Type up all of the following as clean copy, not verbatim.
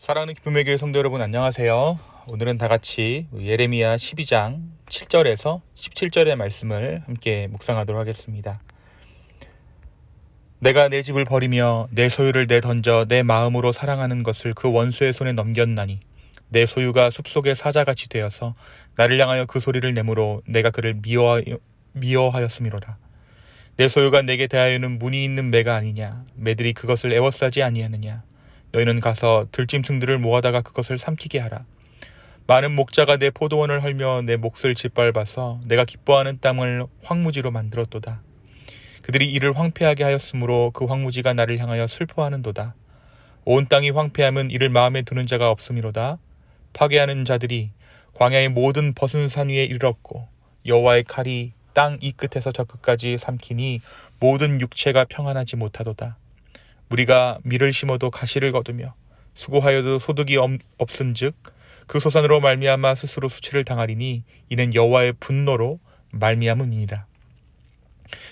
사랑하는 기쁨의 교회 성도 여러분, 안녕하세요. 오늘은 다 같이 예레미야 12장 7절에서 17절의 말씀을 함께 묵상하도록 하겠습니다. 내가 내 집을 버리며 내 소유를 내던져 내 마음으로 사랑하는 것을 그 원수의 손에 넘겼나니 내 소유가 숲속의 사자같이 되어서 나를 향하여 그 소리를 내므로 내가 그를 미워하였음이로라. 내 소유가 내게 대하여는 문이 있는 매가 아니냐. 매들이 그것을 애워싸지 아니하느냐. 너희는 가서 들짐승들을 모아다가 그것을 삼키게 하라. 많은 목자가 내 포도원을 헐며 내 몫을 짓밟아서 내가 기뻐하는 땅을 황무지로 만들었도다. 그들이 이를 황폐하게 하였으므로 그 황무지가 나를 향하여 슬퍼하는도다. 온 땅이 황폐함은 이를 마음에 두는 자가 없음이로다. 파괴하는 자들이 광야의 모든 벗은 산 위에 이르렀고 여호와의 칼이 땅 이 끝에서 저 끝까지 삼키니 모든 육체가 평안하지 못하도다. 우리가 밀을 심어도 가시를 거두며 수고하여도 소득이 없은즉 그 소산으로 말미암아 스스로 수치를 당하리니 이는 여호와의 분노로 말미암음이니라.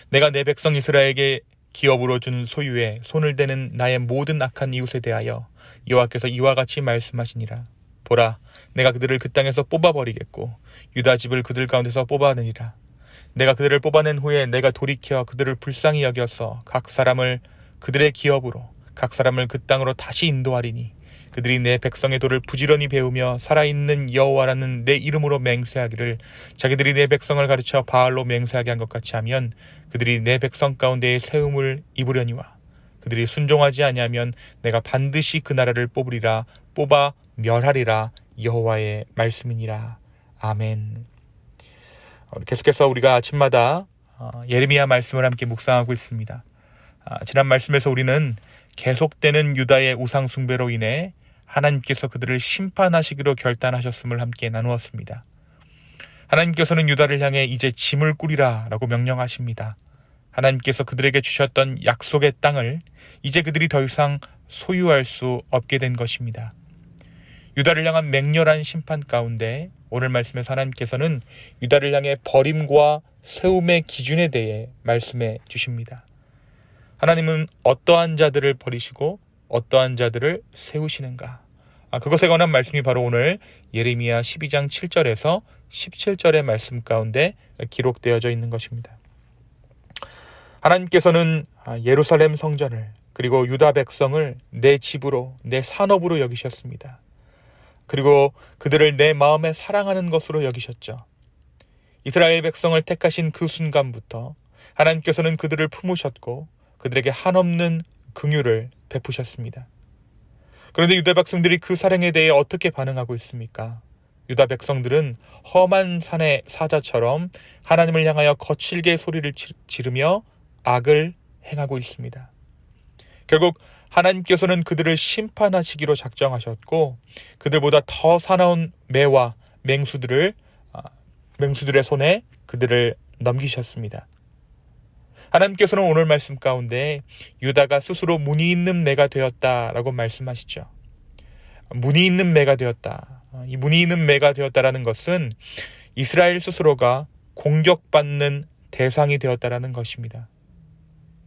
내가 내 백성 이스라엘에게 기업으로 준 소유에 손을 대는 나의 모든 악한 이웃에 대하여 여호와께서 이와 같이 말씀하시니라. 보라, 내가 그들을 그 땅에서 뽑아버리겠고 유다 집을 그들 가운데서 뽑아내리라. 내가 그들을 뽑아낸 후에 내가 돌이켜 그들을 불쌍히 여겨서 각 사람을 그들의 기업으로 각 사람을 그 땅으로 다시 인도하리니 그들이 내 백성의 도를 부지런히 배우며 살아있는 여호와라는 내 이름으로 맹세하기를 자기들이 내 백성을 가르쳐 바알로 맹세하게 한 것 같이 하면 그들이 내 백성 가운데에 세움을 입으려니와 그들이 순종하지 아니하면 내가 반드시 그 나라를 뽑아 멸하리라. 여호와의 말씀이니라. 아멘. 계속해서 우리가 아침마다 예레미야 말씀을 함께 묵상하고 있습니다. 지난 말씀에서 우리는 계속되는 유다의 우상 숭배로 인해 하나님께서 그들을 심판하시기로 결단하셨음을 함께 나누었습니다. 하나님께서는 유다를 향해 이제 짐을 꾸리라 라고 명령하십니다. 하나님께서 그들에게 주셨던 약속의 땅을 이제 그들이 더 이상 소유할 수 없게 된 것입니다. 유다를 향한 맹렬한 심판 가운데 오늘 말씀에서 하나님께서는 유다를 향해 버림과 세움의 기준에 대해 말씀해 주십니다. 하나님은 어떠한 자들을 버리시고 어떠한 자들을 세우시는가? 그것에 관한 말씀이 바로 오늘 예레미야 12장 7절에서 17절의 말씀 가운데 기록되어져 있는 것입니다. 하나님께서는 예루살렘 성전을 그리고 유다 백성을 내 집으로 내 산업으로 여기셨습니다. 그리고 그들을 내 마음에 사랑하는 것으로 여기셨죠. 이스라엘 백성을 택하신 그 순간부터 하나님께서는 그들을 품으셨고 그들에게 한없는 긍휼을 베푸셨습니다. 그런데 유다 백성들이 그 사랑에 대해 어떻게 반응하고 있습니까? 유다 백성들은 험한 산의 사자처럼 하나님을 향하여 거칠게 소리를 지르며 악을 행하고 있습니다. 결국 하나님께서는 그들을 심판하시기로 작정하셨고 그들보다 더 사나운 매와 맹수들의 손에 그들을 넘기셨습니다. 하나님께서는 오늘 말씀 가운데 유다가 스스로 문이 있는 매가 되었다라고 말씀하시죠. 문이 있는 매가 되었다. 이 문이 있는 매가 되었다라는 것은 이스라엘 스스로가 공격받는 대상이 되었다라는 것입니다.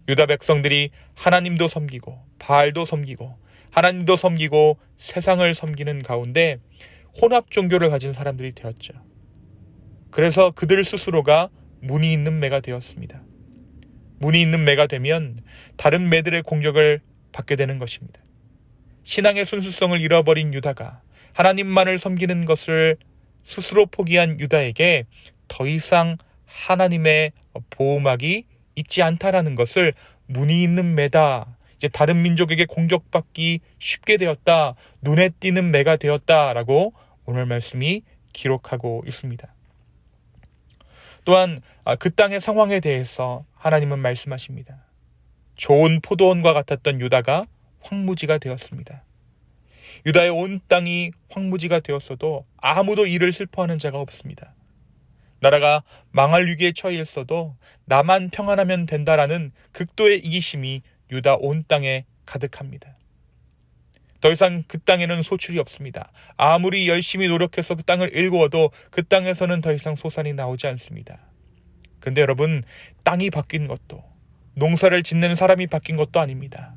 유다 백성들이 하나님도 섬기고 바알도 섬기고 하나님도 섬기고 세상을 섬기는 가운데 혼합 종교를 가진 사람들이 되었죠. 그래서 그들 스스로가 문이 있는 매가 되었습니다. 문이 있는 매가 되면 다른 매들의 공격을 받게 되는 것입니다. 신앙의 순수성을 잃어버린 유다가 하나님만을 섬기는 것을 스스로 포기한 유다에게 더 이상 하나님의 보호막이 있지 않다라는 것을 문이 있는 매다, 이제 다른 민족에게 공격받기 쉽게 되었다, 눈에 띄는 매가 되었다라고 오늘 말씀이 기록하고 있습니다. 또한 그 땅의 상황에 대해서 하나님은 말씀하십니다. 좋은 포도원과 같았던 유다가 황무지가 되었습니다. 유다의 온 땅이 황무지가 되었어도 아무도 이를 슬퍼하는 자가 없습니다. 나라가 망할 위기에 처해 있어도 나만 평안하면 된다라는 극도의 이기심이 유다 온 땅에 가득합니다. 더 이상 그 땅에는 소출이 없습니다. 아무리 열심히 노력해서 그 땅을 일구어도 그 땅에서는 더 이상 소산이 나오지 않습니다. 그런데 여러분, 땅이 바뀐 것도 농사를 짓는 사람이 바뀐 것도 아닙니다.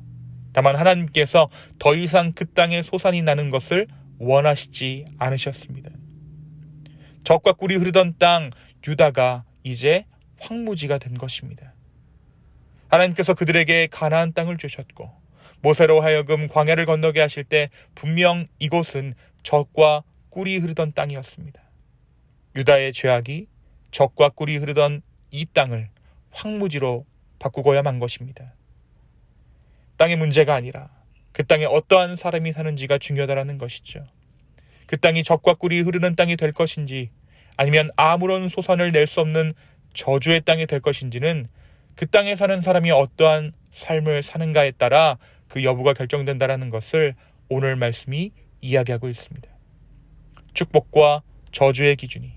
다만 하나님께서 더 이상 그 땅에 소산이 나는 것을 원하시지 않으셨습니다. 젖과 꿀이 흐르던 땅 유다가 이제 황무지가 된 것입니다. 하나님께서 그들에게 가나안 땅을 주셨고 모세로 하여금 광야를 건너게 하실 때 분명 이곳은 젖과 꿀이 흐르던 땅이었습니다. 유다의 죄악이 젖과 꿀이 흐르던 이 땅을 황무지로 바꾸고야만 것입니다. 땅의 문제가 아니라 그 땅에 어떠한 사람이 사는지가 중요하다는 것이죠. 그 땅이 젖과 꿀이 흐르는 땅이 될 것인지 아니면 아무런 소산을 낼 수 없는 저주의 땅이 될 것인지는 그 땅에 사는 사람이 어떠한 삶을 사는가에 따라 그 여부가 결정된다는 것을 오늘 말씀이 이야기하고 있습니다. 축복과 저주의 기준이,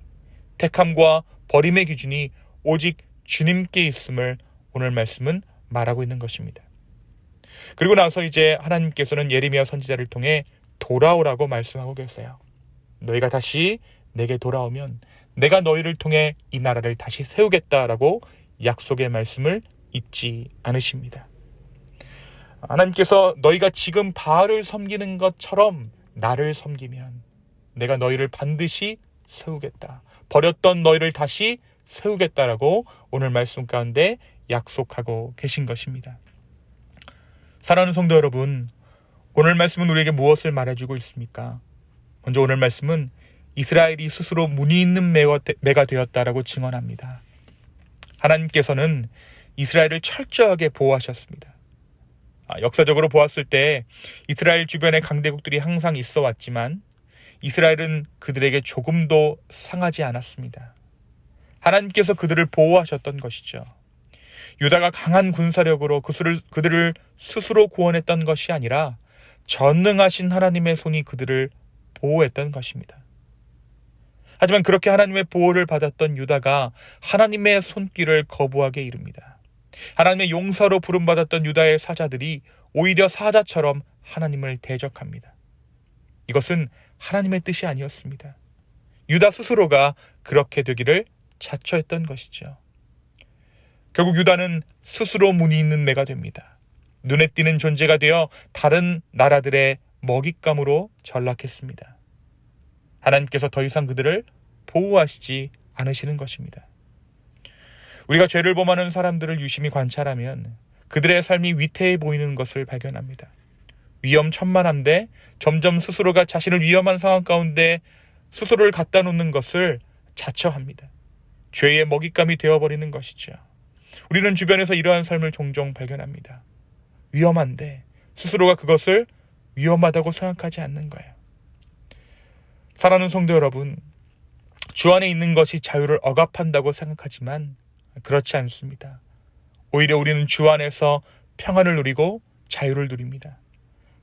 택함과 버림의 기준이 오직 주님께 있음을 오늘 말씀은 말하고 있는 것입니다. 그리고 나서 이제 하나님께서는 예레미야 선지자를 통해 돌아오라고 말씀하고 계세요. 너희가 다시 내게 돌아오면 내가 너희를 통해 이 나라를 다시 세우겠다라고 약속의 말씀을 잊지 않으십니다. 하나님께서 너희가 지금 바알을 섬기는 것처럼 나를 섬기면 내가 너희를 반드시 세우겠다. 버렸던 너희를 다시 세우겠다라고 오늘 말씀 가운데 약속하고 계신 것입니다. 사랑하는 성도 여러분, 오늘 말씀은 우리에게 무엇을 말해주고 있습니까? 먼저 오늘 말씀은 이스라엘이 스스로 문이 있는 매가 되었다라고 증언합니다. 하나님께서는 이스라엘을 철저하게 보호하셨습니다. 역사적으로 보았을 때 이스라엘 주변에 강대국들이 항상 있어 왔지만 이스라엘은 그들에게 조금도 상하지 않았습니다. 하나님께서 그들을 보호하셨던 것이죠. 유다가 강한 군사력으로 그들을 스스로 구원했던 것이 아니라 전능하신 하나님의 손이 그들을 보호했던 것입니다. 하지만 그렇게 하나님의 보호를 받았던 유다가 하나님의 손길을 거부하게 이릅니다. 하나님의 용사로 부름받았던 유다의 사자들이 오히려 사자처럼 하나님을 대적합니다. 이것은 하나님의 뜻이 아니었습니다. 유다 스스로가 그렇게 되기를 자처했던 것이죠. 결국 유다는 스스로 문이 있는 매가 됩니다. 눈에 띄는 존재가 되어 다른 나라들의 먹잇감으로 전락했습니다. 하나님께서 더 이상 그들을 보호하시지 않으시는 것입니다. 우리가 죄를 범하는 사람들을 유심히 관찰하면 그들의 삶이 위태해 보이는 것을 발견합니다. 위험천만한데 점점 스스로가 자신을 위험한 상황 가운데 스스로를 갖다 놓는 것을 자처합니다. 죄의 먹잇감이 되어버리는 것이죠. 우리는 주변에서 이러한 삶을 종종 발견합니다. 위험한데 스스로가 그것을 위험하다고 생각하지 않는 거예요. 사랑하는 성도 여러분, 주 안에 있는 것이 자유를 억압한다고 생각하지만 그렇지 않습니다. 오히려 우리는 주 안에서 평안을 누리고 자유를 누립니다.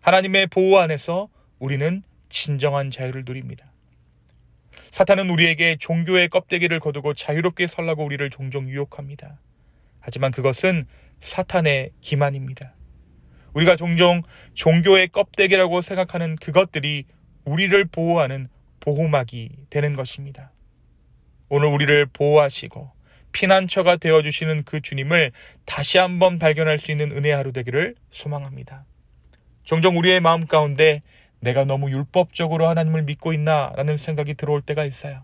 하나님의 보호 안에서 우리는 진정한 자유를 누립니다. 사탄은 우리에게 종교의 껍데기를 거두고 자유롭게 살라고 우리를 종종 유혹합니다. 하지만 그것은 사탄의 기만입니다. 우리가 종종 종교의 껍데기라고 생각하는 그것들이 우리를 보호하는 보호막이 되는 것입니다. 오늘 우리를 보호하시고 피난처가 되어주시는 그 주님을 다시 한번 발견할 수 있는 은혜의 하루 되기를 소망합니다. 종종 우리의 마음 가운데 내가 너무 율법적으로 하나님을 믿고 있나 라는 생각이 들어올 때가 있어요.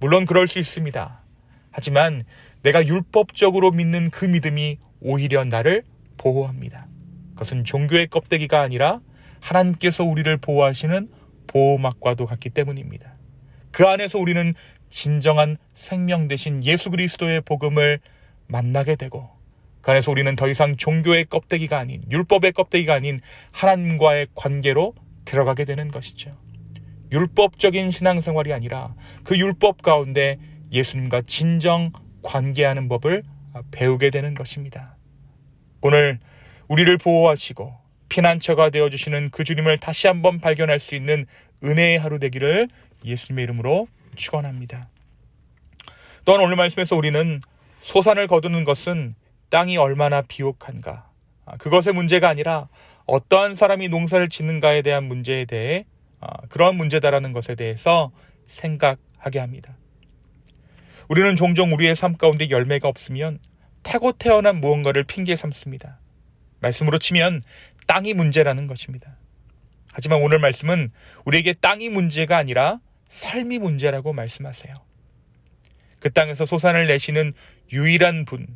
물론 그럴 수 있습니다. 하지만 내가 율법적으로 믿는 그 믿음이 오히려 나를 보호합니다. 그것은 종교의 껍데기가 아니라 하나님께서 우리를 보호하시는 보호막과도 같기 때문입니다. 그 안에서 우리는 진정한 생명 되신 예수 그리스도의 복음을 만나게 되고 그 안에서 우리는 더 이상 종교의 껍데기가 아닌 율법의 껍데기가 아닌 하나님과의 관계로 들어가게 되는 것이죠. 율법적인 신앙생활이 아니라 그 율법 가운데 예수님과 진정 관계하는 법을 배우게 되는 것입니다. 오늘 우리를 보호하시고 피난처가 되어주시는 그 주님을 다시 한번 발견할 수 있는 은혜의 하루 되기를 예수님의 이름으로 축원합니다. 또한 오늘 말씀에서 우리는 소산을 거두는 것은 땅이 얼마나 비옥한가, 그것의 문제가 아니라 어떠한 사람이 농사를 짓는가에 대한 문제에 대해 그러한 문제다라는 것에 대해서 생각하게 합니다. 우리는 종종 우리의 삶 가운데 열매가 없으면 타고 태어난 무언가를 핑계 삼습니다. 말씀으로 치면 땅이 문제라는 것입니다. 하지만 오늘 말씀은 우리에게 땅이 문제가 아니라 삶이 문제라고 말씀하세요. 그 땅에서 소산을 내시는 유일한 분,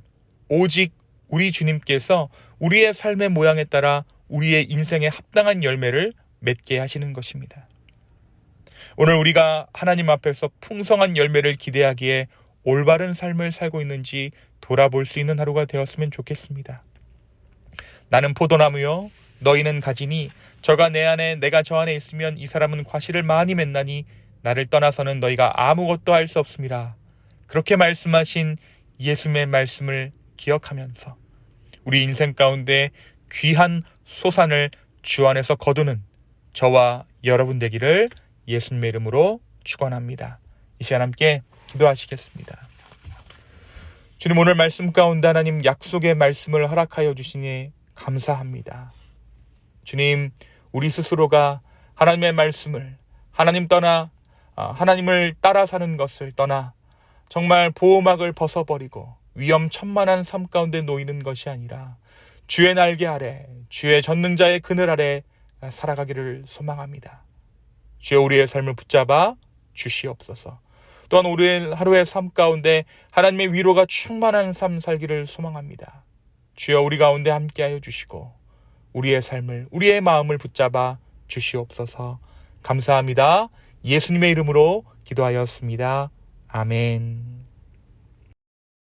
오직 우리 주님께서 우리의 삶의 모양에 따라 우리의 인생에 합당한 열매를 맺게 하시는 것입니다. 오늘 우리가 하나님 앞에서 풍성한 열매를 기대하기에 올바른 삶을 살고 있는지 돌아볼 수 있는 하루가 되었으면 좋겠습니다. 나는 포도나무요 너희는 가지니 저가 내 안에 내가 저 안에 있으면 이 사람은 과실을 많이 맺나니 나를 떠나서는 너희가 아무것도 할 수 없음이라. 그렇게 말씀하신 예수님의 말씀을 기억하면서 우리 인생 가운데 귀한 소산을 주 안에서 거두는 저와 여러분 되기를 예수님의 이름으로 축원합니다. 이 시간 함께 기도하시겠습니다. 주님, 오늘 말씀 가운데 하나님 약속의 말씀을 허락하여 주시니 감사합니다. 주님, 우리 스스로가 하나님의 말씀을 하나님을 따라 사는 것을 떠나 정말 보호막을 벗어버리고 위험천만한 삶 가운데 놓이는 것이 아니라 주의 날개 아래, 주의 전능자의 그늘 아래 살아가기를 소망합니다. 주여, 우리의 삶을 붙잡아 주시옵소서. 또한 우리의 하루의 삶 가운데 하나님의 위로가 충만한 삶 살기를 소망합니다. 주여, 우리 가운데 함께하여 주시고 우리의 삶을, 우리의 마음을 붙잡아 주시옵소서. 감사합니다. 예수님의 이름으로 기도하였습니다. 아멘.